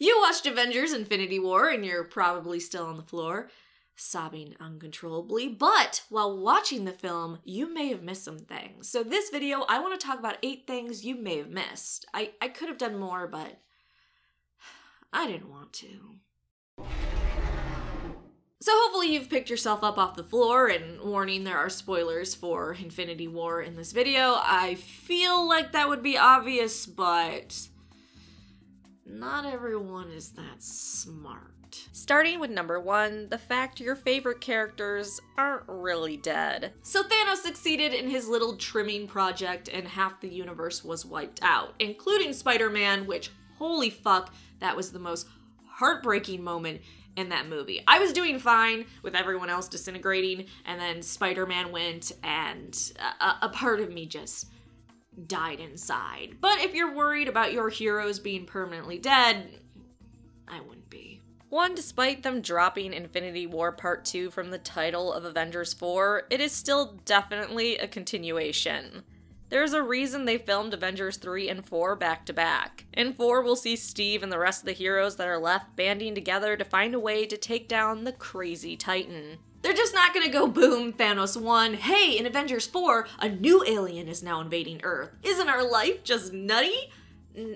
You watched Avengers Infinity War and you're probably still on the floor, sobbing uncontrollably, but while watching the film, you may have missed some things. So this video, I want to talk about 8 things you may have missed. I could have done more, but I didn't want to. So hopefully you've picked yourself up off the floor, and warning, there are spoilers for Infinity War in this video. I feel like that would be obvious, but not everyone is that smart. Starting with number 1, the fact your favorite characters aren't really dead. So Thanos succeeded in his little trimming project and half the universe was wiped out, including Spider-Man, which, holy fuck, that was the most heartbreaking moment in that movie. I was doing fine with everyone else disintegrating, and then Spider-Man went, and a part of me just died inside. But if you're worried about your heroes being permanently dead, I wouldn't be. One, despite them dropping Infinity War Part 2 from the title of Avengers 4, it is still definitely a continuation. There's a reason they filmed Avengers 3 and 4 back to back. In 4, we'll see Steve and the rest of the heroes that are left banding together to find a way to take down the crazy Titan. They're just not gonna go boom, Thanos won. Hey, in Avengers 4, a new alien is now invading Earth. Isn't our life just nutty?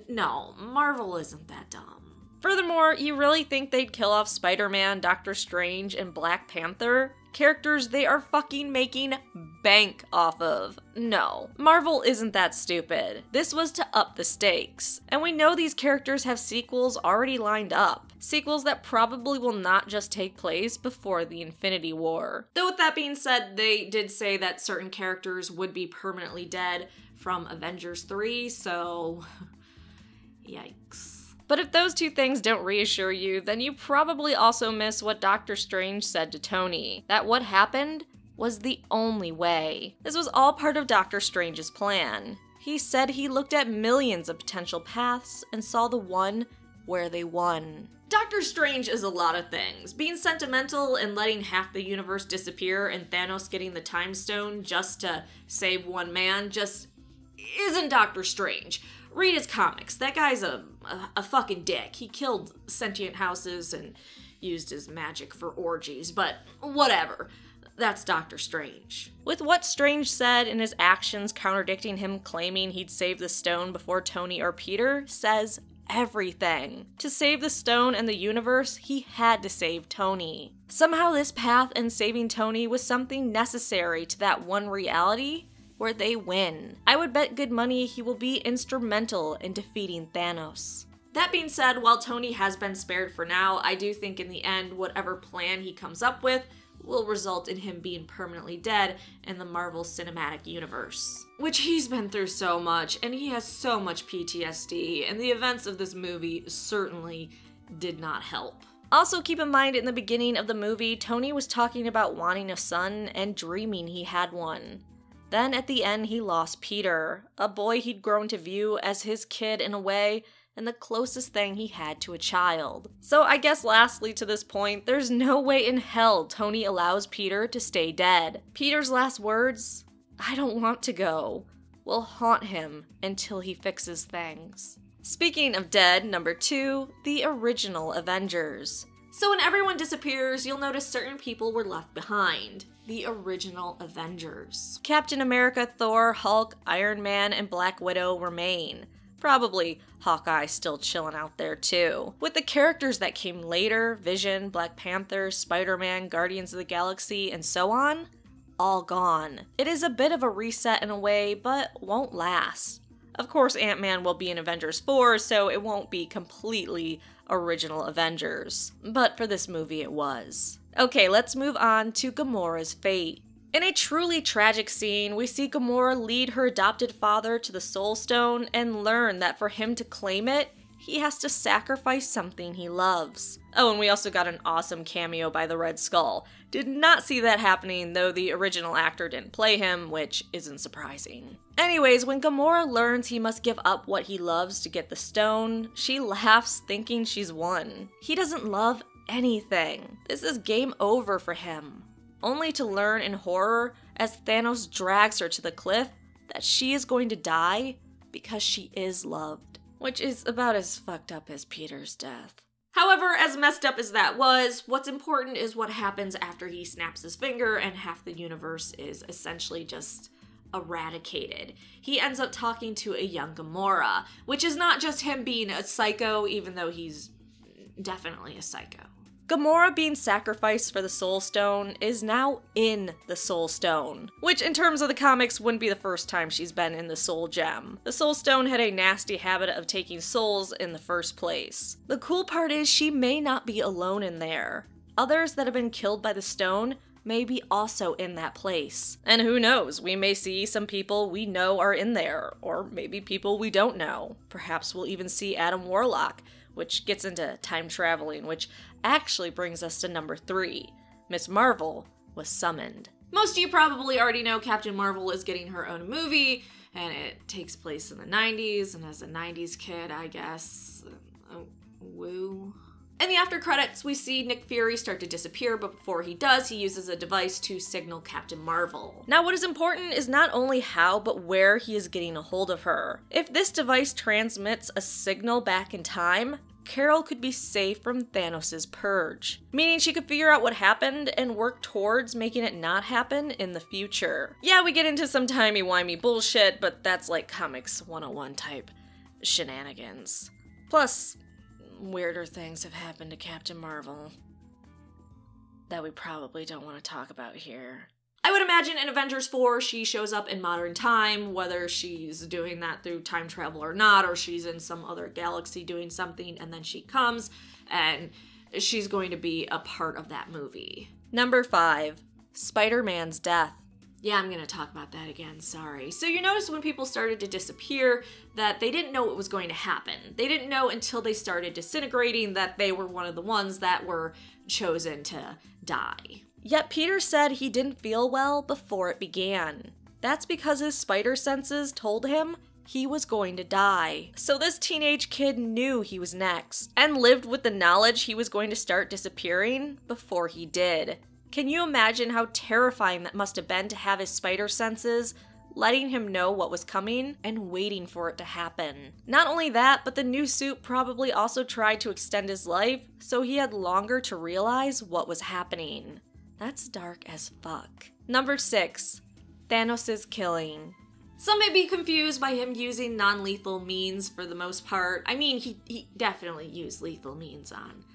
No, Marvel isn't that dumb. Furthermore, you really think they'd kill off Spider-Man, Doctor Strange, and Black Panther? Characters they are fucking making bank off of. No, Marvel isn't that stupid. This was to up the stakes. And we know these characters have sequels already lined up. Sequels that probably will not just take place before the Infinity War. Though with that being said, they did say that certain characters would be permanently dead from Avengers 3, so yikes. But if those 2 things don't reassure you, then you probably also miss what Doctor Strange said to Tony, that what happened was the only way. This was all part of Doctor Strange's plan. He said he looked at millions of potential paths and saw the one where they won. Doctor Strange is a lot of things. Being sentimental and letting half the universe disappear and Thanos getting the Time Stone just to save one man just isn't Doctor Strange. Read his comics. That guy's a fucking dick. He killed sentient houses and used his magic for orgies, but whatever. That's Doctor Strange. With what Strange said and his actions contradicting him claiming he'd save the stone before Tony or Peter says everything. To save the stone and the universe, he had to save Tony. Somehow this path and saving Tony was something necessary to that one reality where they win. I would bet good money he will be instrumental in defeating Thanos. That being said, while Tony has been spared for now, I do think in the end, whatever plan he comes up with will result in him being permanently dead in the Marvel Cinematic Universe. Which he's been through so much, and he has so much PTSD, and the events of this movie certainly did not help. Also keep in mind, in the beginning of the movie, Tony was talking about wanting a son and dreaming he had one. Then at the end, he lost Peter, a boy he'd grown to view as his kid in a way, and the closest thing he had to a child. So I guess lastly to this point, there's no way in hell Tony allows Peter to stay dead. Peter's last words, "I don't want to go," will haunt him until he fixes things. Speaking of dead, number 2, the original Avengers. So when everyone disappears, you'll notice certain people were left behind. The original Avengers. Captain America, Thor, Hulk, Iron Man, and Black Widow remain. Probably Hawkeye still chilling out there too. With the characters that came later, Vision, Black Panther, Spider-Man, Guardians of the Galaxy, and so on, all gone. It is a bit of a reset in a way, but won't last. Of course, Ant-Man will be in Avengers 4, so it won't be completely original Avengers. But for this movie, it was. Okay, let's move on to Gamora's fate. In a truly tragic scene, we see Gamora lead her adopted father to the Soul Stone and learn that for him to claim it, he has to sacrifice something he loves. Oh, and we also got an awesome cameo by the Red Skull. Did not see that happening, though the original actor didn't play him, which isn't surprising. Anyways, when Gamora learns he must give up what he loves to get the stone, she laughs thinking she's won. He doesn't love anything. This is game over for him. Only to learn in horror, as Thanos drags her to the cliff, that she is going to die because she is loved. which is about as fucked up as Peter's death. However, as messed up as that was, what's important is what happens after he snaps his finger and half the universe is essentially just eradicated. He ends up talking to a young Gamora, which is not just him being a psycho, even though he's definitely a psycho. Gamora being sacrificed for the Soul Stone is now in the Soul Stone, which in terms of the comics wouldn't be the first time she's been in the Soul Gem. The Soul Stone had a nasty habit of taking souls in the first place. The cool part is she may not be alone in there. Others that have been killed by the stone may be also in that place. And who knows, we may see some people we know are in there, or maybe people we don't know. Perhaps we'll even see Adam Warlock, which gets into time traveling, which actually brings us to number 3. Miss Marvel was summoned. Most of you probably already know Captain Marvel is getting her own movie, and it takes place in the 90s, and as a 90s kid, I guess, woo. In the after credits, we see Nick Fury start to disappear, but before he does, he uses a device to signal Captain Marvel. Now, what is important is not only how, but where he is getting a hold of her. If this device transmits a signal back in time, Carol could be safe from Thanos' purge, meaning she could figure out what happened and work towards making it not happen in the future. Yeah, we get into some timey-wimey bullshit, but that's like Comics 101 type shenanigans. Plus, weirder things have happened to Captain Marvel that we probably don't want to talk about here. I would imagine in Avengers 4, she shows up in modern time, whether she's doing that through time travel or not, or she's in some other galaxy doing something, and then she comes, and she's going to be a part of that movie. Number 5, Spider-Man's death. Yeah, I'm gonna talk about that again, sorry. So you notice when people started to disappear that they didn't know what was going to happen. They didn't know until they started disintegrating that they were one of the ones that were chosen to die. Yet Peter said he didn't feel well before it began. That's because his spider senses told him he was going to die. So this teenage kid knew he was next, and lived with the knowledge he was going to start disappearing before he did. Can you imagine how terrifying that must have been to have his spider senses letting him know what was coming and waiting for it to happen? Not only that, but the new suit probably also tried to extend his life so he had longer to realize what was happening. That's dark as fuck. Number 6, Thanos' killing. Some may be confused by him using non-lethal means for the most part. I mean, he definitely used lethal means on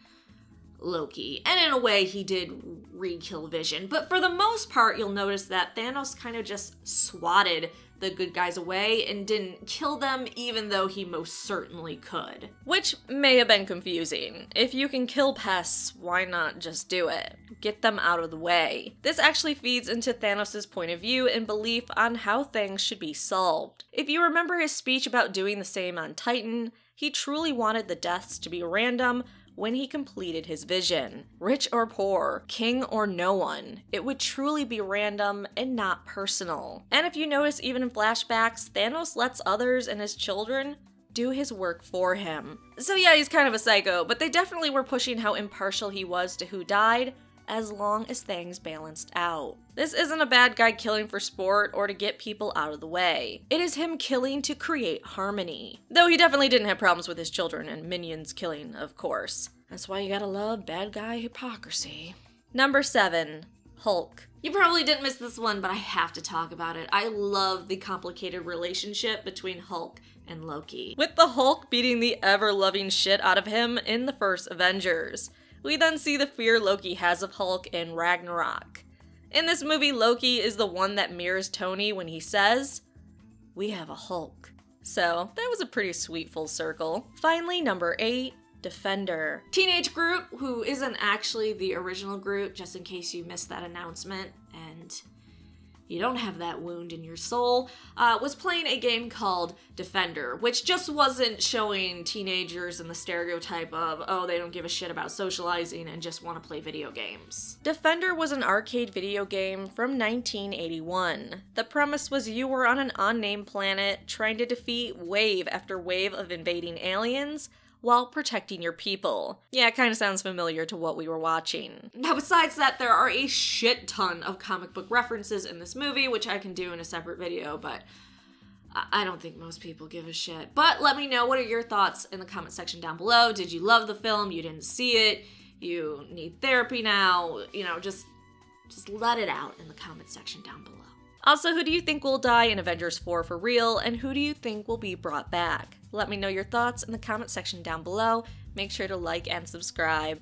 Loki, and in a way he did re-kill Vision, but for the most part you'll notice that Thanos kind of just swatted the good guys away and didn't kill them, even though he most certainly could. Which may have been confusing. If you can kill pests, why not just do it? Get them out of the way. This actually feeds into Thanos' point of view and belief on how things should be solved. If you remember his speech about doing the same on Titan, he truly wanted the deaths to be random when he completed his vision. Rich or poor, king or no one, it would truly be random and not personal. And if you notice, even in flashbacks, Thanos lets others and his children do his work for him. So yeah, he's kind of a psycho, but they definitely were pushing how impartial he was to who died, as long as things balanced out. This isn't a bad guy killing for sport or to get people out of the way. It is him killing to create harmony. Though he definitely didn't have problems with his children and minions killing, of course. That's why you gotta love bad guy hypocrisy. Number 7, Hulk. You probably didn't miss this one, but I have to talk about it. I love the complicated relationship between Hulk and Loki, with the Hulk beating the ever-loving shit out of him in the first Avengers. We then see the fear Loki has of Hulk in Ragnarok. In this movie, Loki is the one that mirrors Tony when he says, "We have a Hulk." So that was a pretty sweet full circle. Finally, number 8, Defender. Teenage Groot, who isn't actually the original Groot, just in case you missed that announcement and you don't have that wound in your soul, was playing a game called Defender, which just wasn't showing teenagers in the stereotype of, oh, they don't give a shit about socializing and just want to play video games. Defender was an arcade video game from 1981. The premise was you were on an unnamed planet trying to defeat wave after wave of invading aliens while protecting your people. Yeah, it kind of sounds familiar to what we were watching. Now, besides that, there are a shit ton of comic book references in this movie, which I can do in a separate video, but I don't think most people give a shit. But let me know, what are your thoughts in the comment section down below? Did you love the film? You didn't see it? You need therapy now? You know, just let it out in the comment section down below. Also, who do you think will die in Avengers 4 for real, and who do you think will be brought back? Let me know your thoughts in the comment section down below. Make sure to like and subscribe.